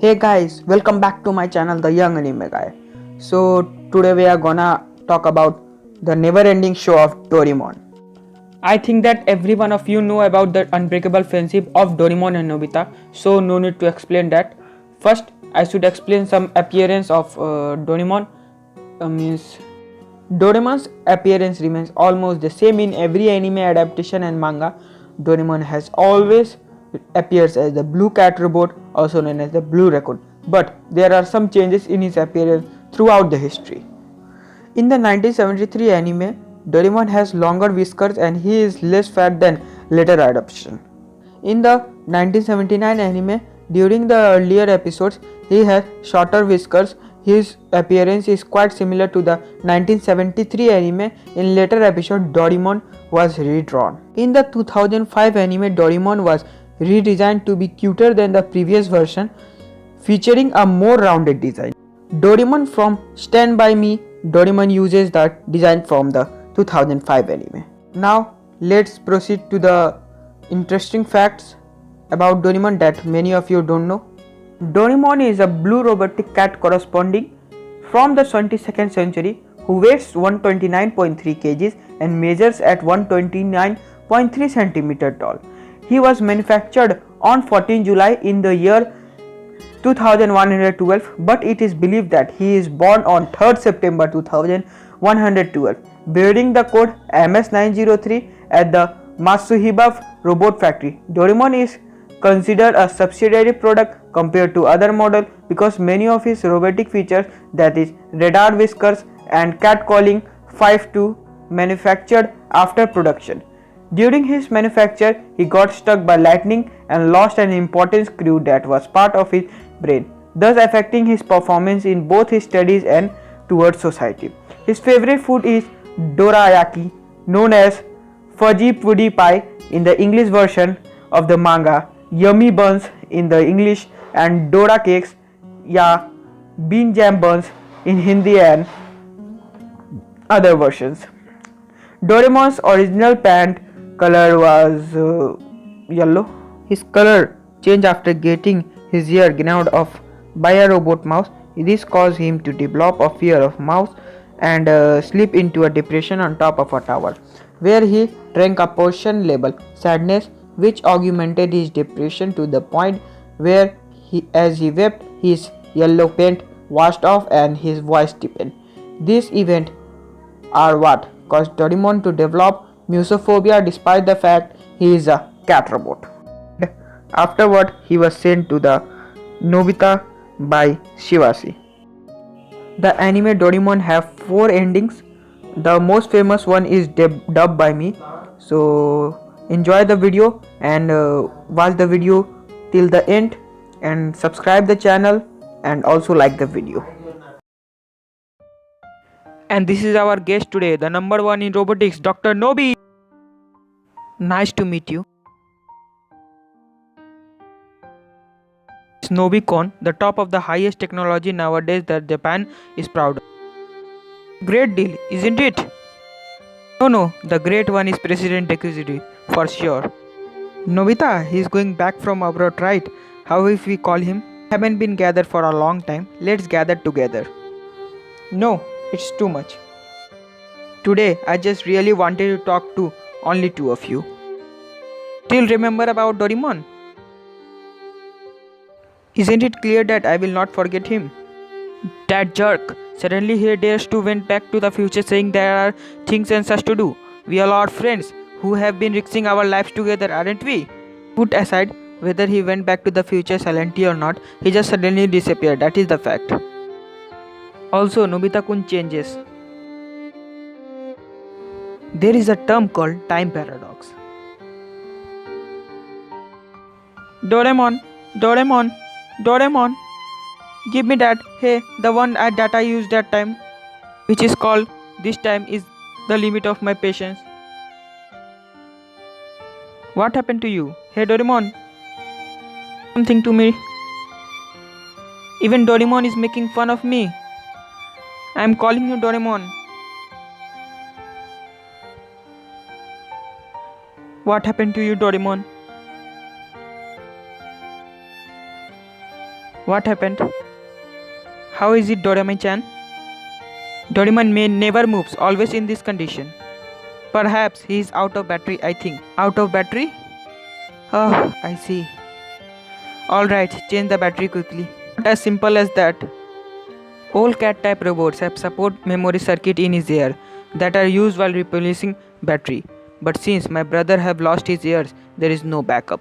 Hey guys, welcome back to my channel The Young Anime Guy. So today we are gonna talk about the never-ending show of Doraemon. I think that every one of you know about the unbreakable friendship of Doraemon and Nobita, so no need to explain that. First, I should explain some appearance of Doraemon. Means Doraemon's appearance remains almost the same in every anime adaptation and manga. Doraemon has always appears as the Blue Cat robot, also known as the Blue Raccoon, but there are some changes in his appearance throughout the history. In the 1973 anime, Doraemon has longer whiskers and he is less fat than later adaptation. In the 1979 anime, during the earlier episodes, he has shorter whiskers. His appearance is quite similar to the 1973 anime. In later episode, Doraemon was redrawn. In the 2005 anime, Doraemon was redesigned to be cuter than the previous version, featuring a more rounded design. Doraemon from Stand By Me, Doraemon uses that design from the 2005 anime. Now let's proceed to the interesting facts about Doraemon that many of you don't know. Doraemon is a blue robotic cat corresponding from the 22nd century who weighs 129.3 kg and measures at 129.3 cm tall. He was manufactured on 14 July in the year 2112, but it is believed that he is born on 3rd September 2112, bearing the code MS903 at the Matsuhiba Robot Factory. Doraemon is considered a subsidiary product compared to other models because many of his robotic features, that is radar whiskers and cat calling 5-2, manufactured after production. During his manufacture, he got struck by lightning and lost an important screw that was part of his brain, thus affecting his performance in both his studies and towards society. His favorite food is dorayaki, known as fudgy puddy pie in the English version of the manga, yummy buns in the English, and dora cakes ya bean jam buns in Hindi and other versions. Doraemon's original pant color was yellow. His color changed after getting his ear gnawed off by a robot mouse. This caused him to develop a fear of mouse and slip into a depression on top of a tower, where he drank a potion labeled sadness, which augmented his depression to the point where as he wept, his yellow paint washed off and his voice deepened. These events are what caused Doraemon to develop musophobia despite the fact he is a cat robot. Afterward, he was sent to the Nobita by Shivasi. The anime Doraemon have 4 endings. The most famous one is dubbed by me. So enjoy the video and watch the video till the end and subscribe the channel and also like the video. And this is our guest today, the number 1 in robotics, Dr. Nobi. Nice to meet you. Nobicon, the top of the highest technology nowadays that Japan is proud of. Great deal, isn't it? No, the great one is President Dekuzuri, for sure. Nobita, he's going back from abroad, right? How if we call him? Haven't been gathered for a long time. Let's gather together. No, it's too much. Today, I just really wanted to talk to only 2 of you. Still remember about Doraemon? Isn't it clear that I will not forget him? That jerk! Suddenly he dares to went back to the future saying there are things and such to do. We all are friends who have been risking our lives together, aren't we? Put aside whether he went back to the future silently or not, he just suddenly disappeared, that is the fact. Also, Nobita-kun changes. There is a term called time paradox. Doraemon, Doraemon, Doraemon, give me that. Hey, the one that I used that time, which is called this time is the limit of my patience. What happened to you? Hey Doraemon, something to me. Even Doraemon is making fun of me. I am calling you Doraemon. What happened to you, Doraemon? What happened? How is it, Doraemon-chan? Doraemon may never moves, always in this condition. Perhaps he is out of battery, I think. Out of battery? Oh, I see. Alright, change the battery quickly. Not as simple as that. All cat type robots have support memory circuit in his ear that are used while replacing battery. But since my brother have lost his ears, there is no backup.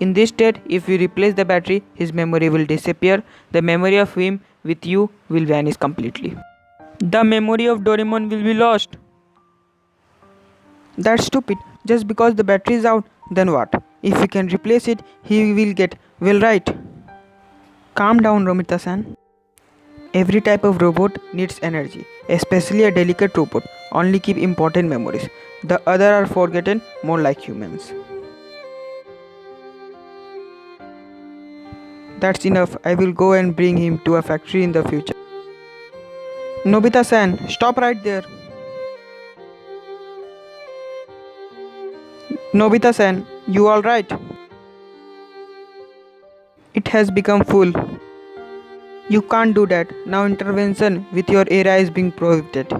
In this state, if we replace the battery, his memory will disappear. The memory of him with you will vanish completely. The memory of Doraemon will be lost. That's stupid. Just because the battery is out, then what? If we can replace it, he will get well, right. Calm down, Romita-san. Every type of robot needs energy, especially a delicate robot. Only keep important memories. The other are forgotten, more like humans. That's enough. I will go and bring him to a factory in the future. Nobita-san, stop right there. Nobita-san, you alright? It has become full. You can't do that. Now intervention with your area is being prohibited.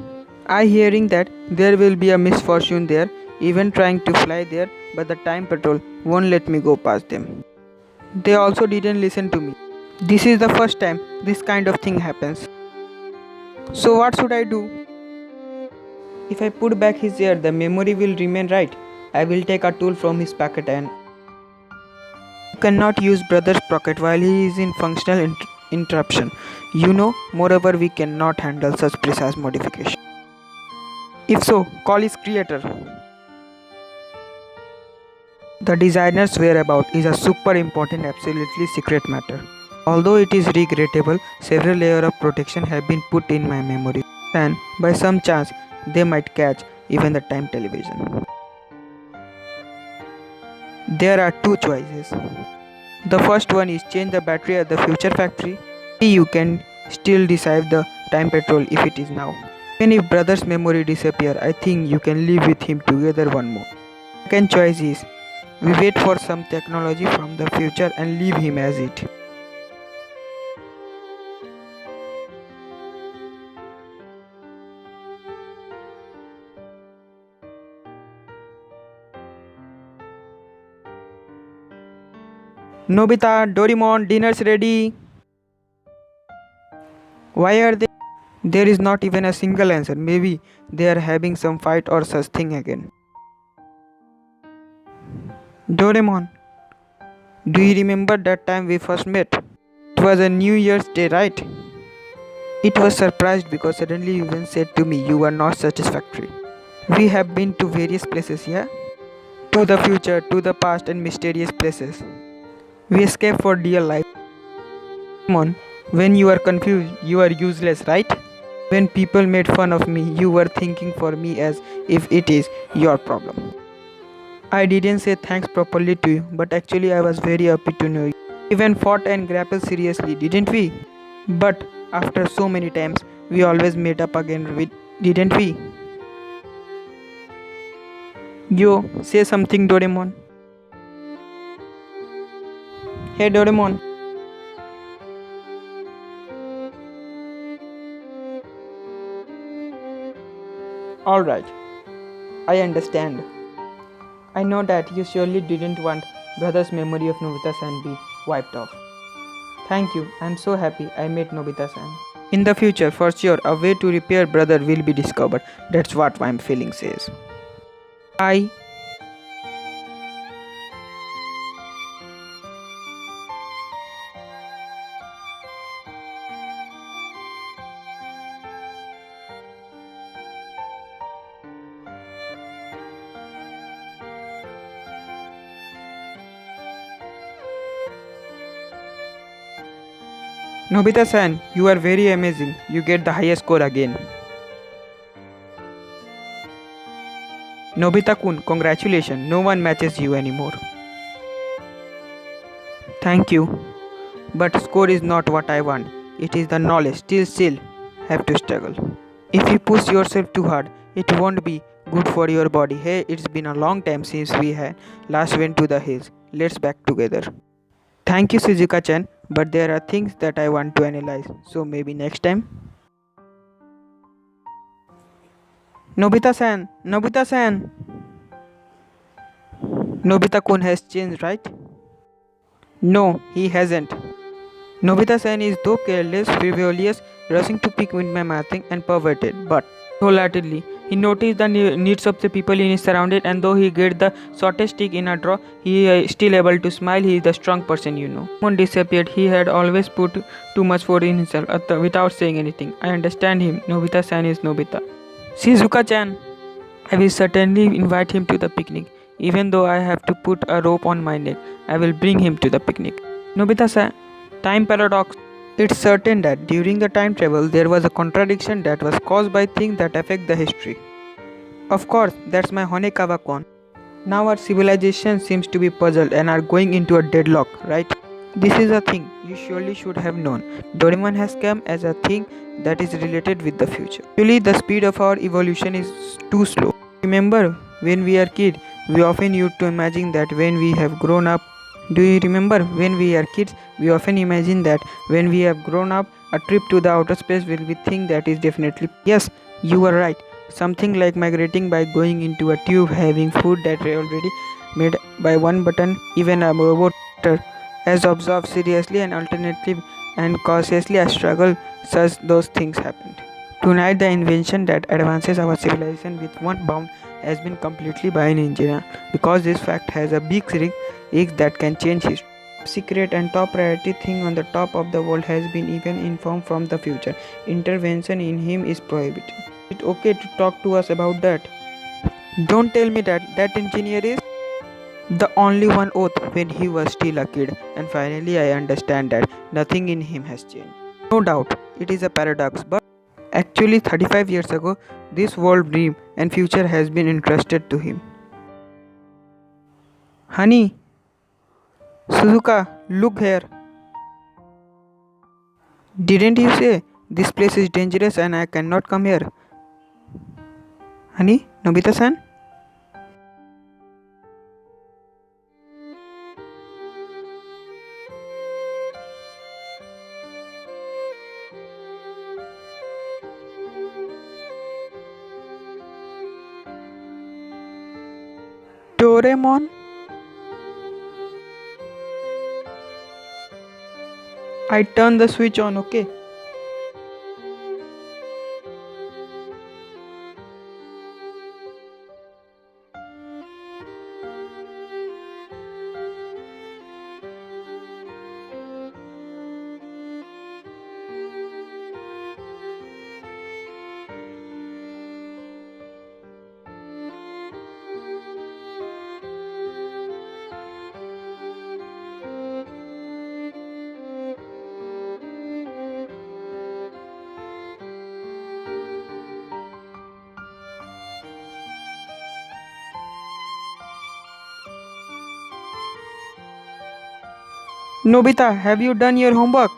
I hearing that there will be a misfortune there, even trying to fly there, but the time patrol won't let me go past them. They also didn't listen to me. This is the first time this kind of thing happens. So what should I do? If I put back his ear, the memory will remain, right? I will take a tool from his pocket and you cannot use brother's pocket while he is in functional interruption. You know, moreover we cannot handle such precise modification. If so, call his creator. The designer's whereabouts is a super important, absolutely secret matter. Although it is regrettable, several layers of protection have been put in my memory, and by some chance they might catch even the time television. There are two choices. The first one is change the battery at the future factory. You can still deceive the time patrol if it is now. Even if brother's memory disappear, I think you can live with him together one more. Second choice is we wait for some technology from the future and leave him as it. Nobita, Doraemon, dinner's ready. Why are they? There is not even a single answer. Maybe they are having some fight or such thing again. Doraemon, do you remember that time we first met? It was a New Year's Day, right? It was surprised because suddenly you even said to me you were not satisfactory. We have been to various places, yeah? To the future, to the past and mysterious places. We escape for dear life. Come on, when you are confused, you are useless, right? When people made fun of me, you were thinking for me as if it is your problem. I didn't say thanks properly to you, but actually I was very happy to know you. Even fought and grappled seriously, didn't we? But after so many times, we always made up again, didn't we? Yo, say something, Doraemon. Hey Doraemon. Alright, I understand. I know that you surely didn't want brother's memory of Nobita-san be wiped off. Thank you, I'm so happy I met Nobita-san. In the future, for sure, a way to repair brother will be discovered. That's what my feeling says. Bye. Nobita-san, you are very amazing. You get the highest score again. Nobita-kun, congratulations. No one matches you anymore. Thank you. But score is not what I want. It is the knowledge. Still have to struggle. If you push yourself too hard, it won't be good for your body. Hey, it's been a long time since we had last went to the hills. Let's back together. Thank you, Suzuka-chan. but there are things that I want to analyze, so maybe next time. Nobita-san, Nobita-san. Nobita-kun has changed, right? No, he hasn't. Nobita-san is though careless, frivolous, rushing to pick with my nothing and perverted, but wholeheartedly. He noticed the needs of the people in his surroundings, and though he get the shortest stick in a draw, he still able to smile. He is the strong person, you know. When disappeared, he had always put too much for in himself without saying anything. I understand him. Nobita-san is Nobita. Shizuka-chan, I will certainly invite him to the picnic. Even though I have to put a rope on my neck, I will bring him to the picnic. Nobita-san, time paradox. It's certain that during the time travel there was a contradiction that was caused by things that affect the history. Of course, that's my Honekawa-kon. Now our civilization seems to be puzzled and are going into a deadlock, right? This is a thing you surely should have known. Doraemon has come as a thing that is related with the future. Actually, the speed of our evolution is too slow. Remember, when we are kids, we often used to imagine that when we have grown up. Do you remember when we are kids, we often imagine that when we have grown up, a trip to the outer space will be thing that is definitely. Yes, you were right. Something like migrating by going into a tube, having food that are already made by one button, even a robot as observed seriously and alternative and cautiously a struggle, such those things happened. Tonight the invention that advances our civilization with one bound has been completely by an engineer, because this fact has a big risk that can change history. Secret and top priority thing on the top of the world has been even informed from the future. Intervention in him is prohibited. Is it okay to talk to us about that? Don't tell me that engineer is the only one oath when he was still a kid, and finally I understand that nothing in him has changed. No doubt, it is a paradox, but actually 35 years ago, this world dream and future has been entrusted to him. Honey, Suzuka, look here. Didn't you say this place is dangerous and I cannot come here? Honey, Nobita-san? Doraemon? I turn the switch on, okay? Nobita, have you done your homework?